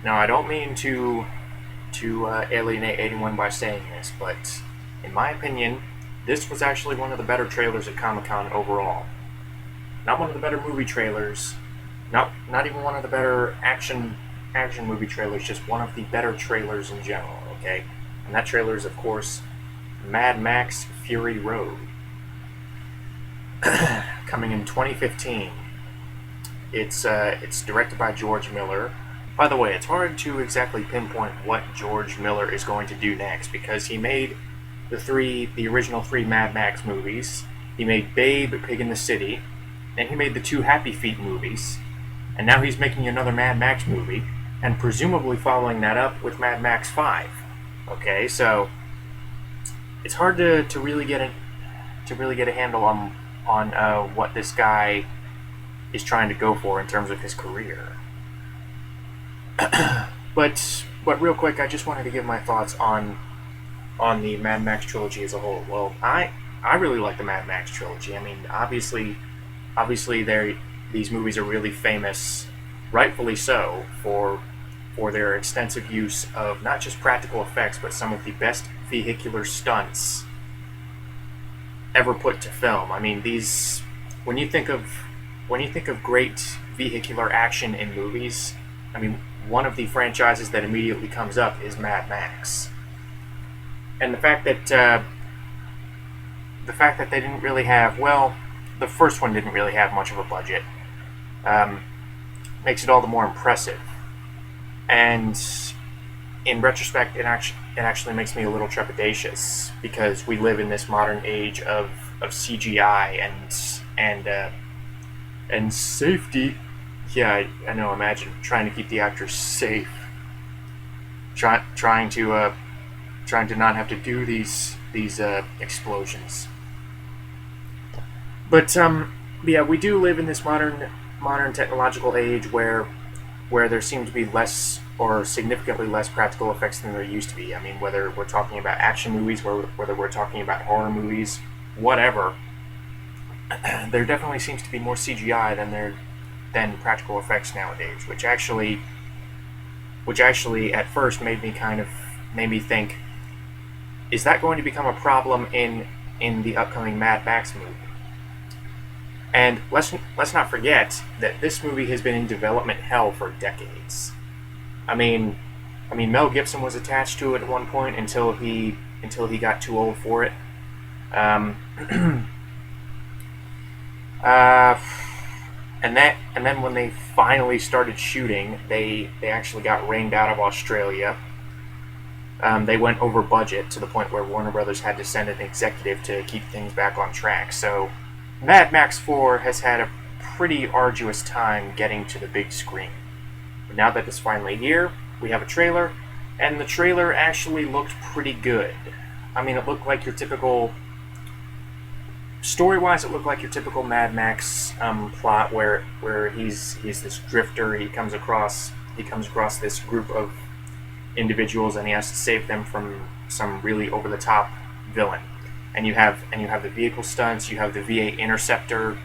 Now, I don't mean to alienate anyone by saying this, but in my opinion, this was actually one of the better trailers at Comic-Con overall. Not one of the better movie trailers, not even one of the better action movie trailers, just one of the better trailers in general, okay? And that trailer is, of course, Mad Max Fury Road, coming in 2015. It's directed by George Miller. By the way, it's hard to exactly pinpoint what George Miller is going to do next because he made the original three Mad Max movies. He made Babe, Pig in the City, and he made the two Happy Feet movies, and now he's making another Mad Max movie, and presumably following that up with Mad Max 5. Okay, so it's hard to really get a handle on what this guy is trying to go for in terms of his career. but real quick, I just wanted to give my thoughts on the Mad Max trilogy as a whole. Well, I really like the Mad Max trilogy. I mean, obviously these movies are really famous, rightfully so, for their extensive use of not just practical effects, but some of the best vehicular stunts ever put to film. I mean, these when you think of great vehicular action in movies, I mean, one of the franchises that immediately comes up is Mad Max, and the fact that they didn't really have, well, the first one didn't really have much of a budget, makes it all the more impressive. And in retrospect, it actually makes me a little trepidatious because we live in this modern age of CGI and safety. Yeah, I know. Imagine trying to keep the actors safe, trying to not have to do these explosions. But yeah, we do live in this modern technological age where there seem to be less or significantly less practical effects than there used to be. I mean, whether we're talking about action movies, whether we're talking about horror movies, whatever, there definitely seems to be more CGI than practical effects nowadays, which actually at first made me think, is that going to become a problem in the upcoming Mad Max movie? And let's not forget that this movie has been in development hell for decades. I mean, Mel Gibson was attached to it at one point until he got too old for it. Um, and then when they finally started shooting, they actually got rained out of Australia. They went over budget to the point where Warner Brothers had to send an executive to keep things back on track. So Mad Max 4 has had a pretty arduous time getting to the big screen. But now that it's finally here, we have a trailer, and the trailer actually looked pretty good. I mean, it looked like your typical... Story-wise, it looked like your typical Mad Max plot where he's this drifter. He comes across this group of individuals, and he has to save them from some really over-the-top villain. And you have the vehicle stunts. You have the V8 Interceptor,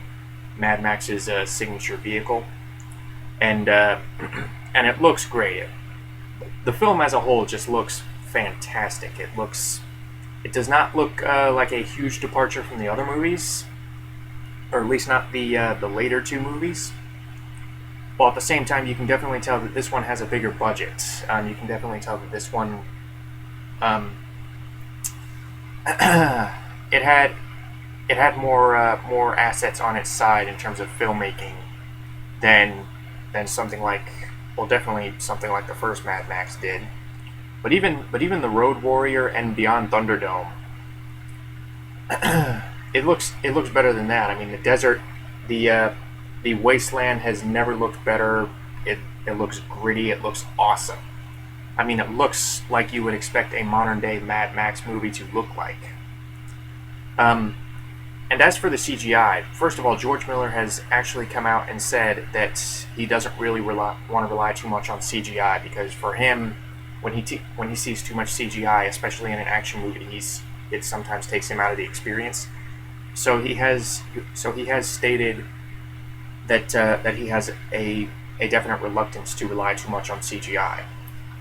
Mad Max's signature vehicle, and and it looks great. The film as a whole just looks fantastic. It does not look like a huge departure from the other movies, or at least not the later two movies. While at the same time, you can definitely tell that this one has a bigger budget. You can definitely tell that this one, it had more assets on its side in terms of filmmaking than something like, well, definitely something like the first Mad Max did. But even the Road Warrior and Beyond Thunderdome, it looks better than that. I mean, the desert, the wasteland has never looked better. It looks gritty. It looks awesome. I mean, it looks like you would expect a modern day Mad Max movie to look like. And as for the CGI, first of all, George Miller has actually come out and said that he doesn't really want to rely too much on CGI, because for him, when he sees too much CGI, especially in an action movie, it sometimes takes him out of the experience. So he has stated that he has a a definite reluctance to rely too much on CGI.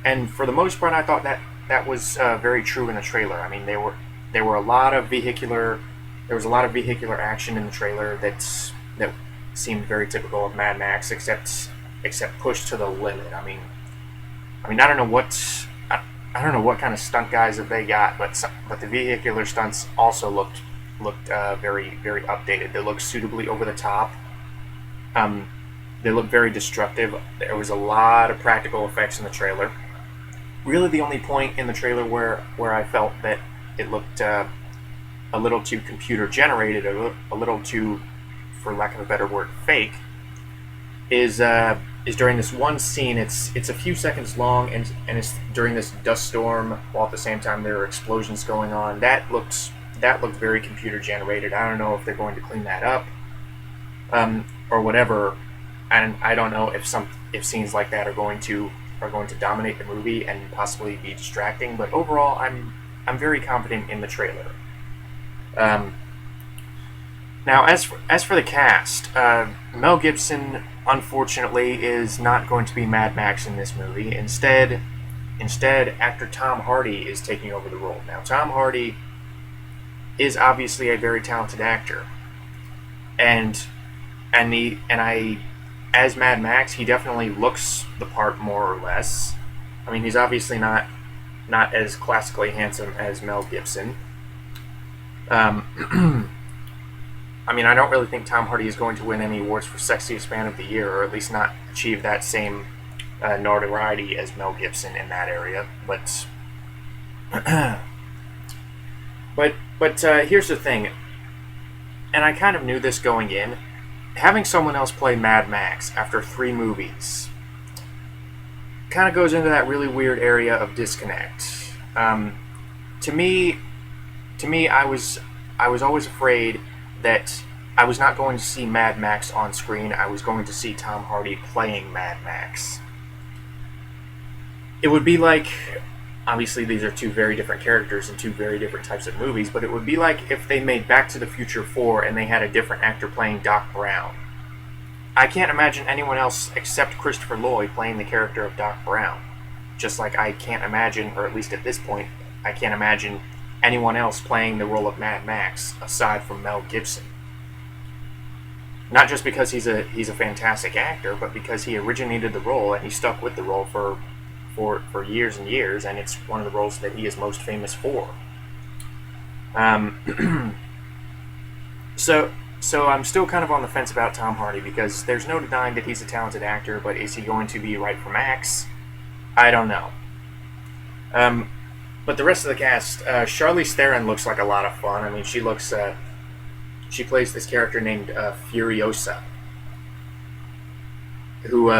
And for the most part, I thought that was very true in the trailer. I mean, there were a lot of vehicular there was a lot of vehicular action in the trailer that seemed very typical of Mad Max, except pushed to the limit. I don't know I don't know what kind of stunt guys that they got, but the vehicular stunts also looked very updated. They looked suitably over the top. They looked very destructive. There was a lot of practical effects in the trailer. Really, the only point in the trailer where I felt that it looked a little too computer generated, a little too, for lack of a better word, fake, is during this one scene. It's a few seconds long, and it's during this dust storm, while at the same time there are explosions going on. That looked very computer generated. I don't know if they're going to clean that up, or whatever. And I don't know if scenes like that are going to dominate the movie and possibly be distracting. But overall, I'm very confident in the trailer. Now, as for the cast, Mel Gibson, unfortunately, is not going to be Mad Max in this movie. Instead, actor Tom Hardy is taking over the role. Now, Tom Hardy is obviously a very talented actor, and as Mad Max, he definitely looks the part more or less. I mean, he's obviously not as classically handsome as Mel Gibson. I don't really think Tom Hardy is going to win any awards for Sexiest Man of the Year, or at least not achieve that same notoriety as Mel Gibson in that area. But here's the thing, and I kind of knew this going in. Having someone else play Mad Max after 3 movies kind of goes into that really weird area of disconnect. To me, I was always afraid that I was not going to see Mad Max on screen. I was going to see Tom Hardy playing Mad Max. It would be like, obviously these are 2 very different characters and 2 very different types of movies, but it would be like if they made Back to the Future 4 and they had a different actor playing Doc Brown. I can't imagine anyone else except Christopher Lloyd playing the character of Doc Brown. Just like I can't imagine, or at least at this point, I can't imagine anyone else playing the role of Mad Max aside from Mel Gibson. Not just because he's a fantastic actor, but because he originated the role and he stuck with the role for years and years, and it's one of the roles that he is most famous for. So I'm still kind of on the fence about Tom Hardy, because there's no denying that he's a talented actor, but is he going to be right for Max? I don't know. But the rest of the cast, Charlize Theron looks like a lot of fun. I mean, she plays this character named Furiosa, who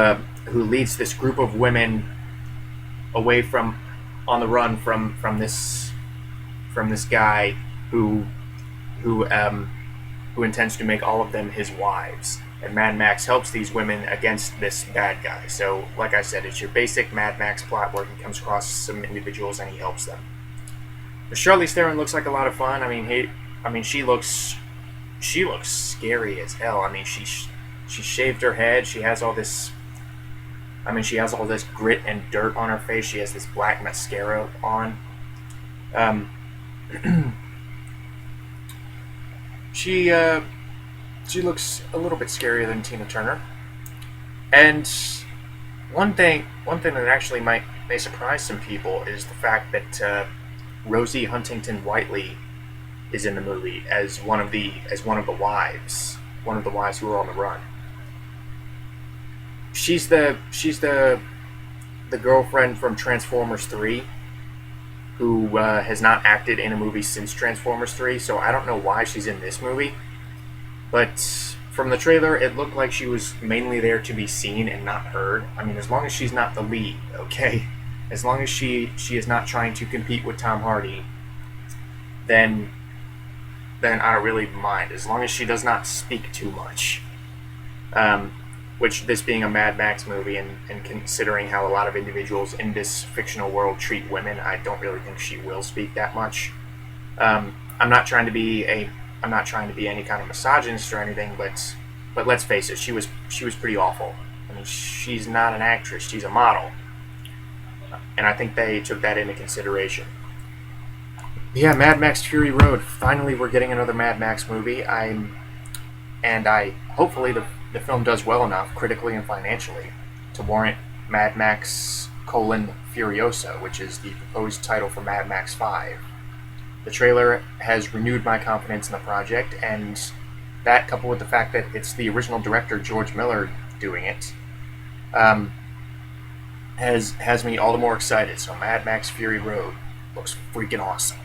leads this group of women on the run from this guy who intends to make all of them his wives. And Mad Max helps these women against this bad guy. So, like I said, it's your basic Mad Max plot where he comes across some individuals and he helps them. But Charlize Theron looks like a lot of fun. She looks scary as hell. I mean, she shaved her head. She has all this grit and dirt on her face. She has this black mascara on. She looks a little bit scarier than Tina Turner. And one thing that actually may surprise some people is the fact that Rosie Huntington-Whiteley is in the movie as one of the wives who are on the run. She's the girlfriend from Transformers 3, who has not acted in a movie since Transformers 3, so I don't know why she's in this movie. But from the trailer, it looked like she was mainly there to be seen and not heard. I mean, as long as she's not the lead, okay? As long as she is not trying to compete with Tom Hardy, then I don't really mind. As long as she does not speak too much. Which, this being a Mad Max movie, and considering how a lot of individuals in this fictional world treat women, I don't really think she will speak that much. I'm not trying to be any kind of misogynist or anything, but let's face it, she was pretty awful. I mean, and she's not an actress, she's a model. And I think they took that into consideration. Yeah, Mad Max Fury Road. Finally, we're getting another Mad Max movie. Hopefully the film does well enough, critically and financially, to warrant Mad Max Furiosa, which is the proposed title for Mad Max 5. The trailer has renewed my confidence in the project, and that, coupled with the fact that it's the original director, George Miller, doing it, has me all the more excited. So Mad Max Fury Road looks freaking awesome.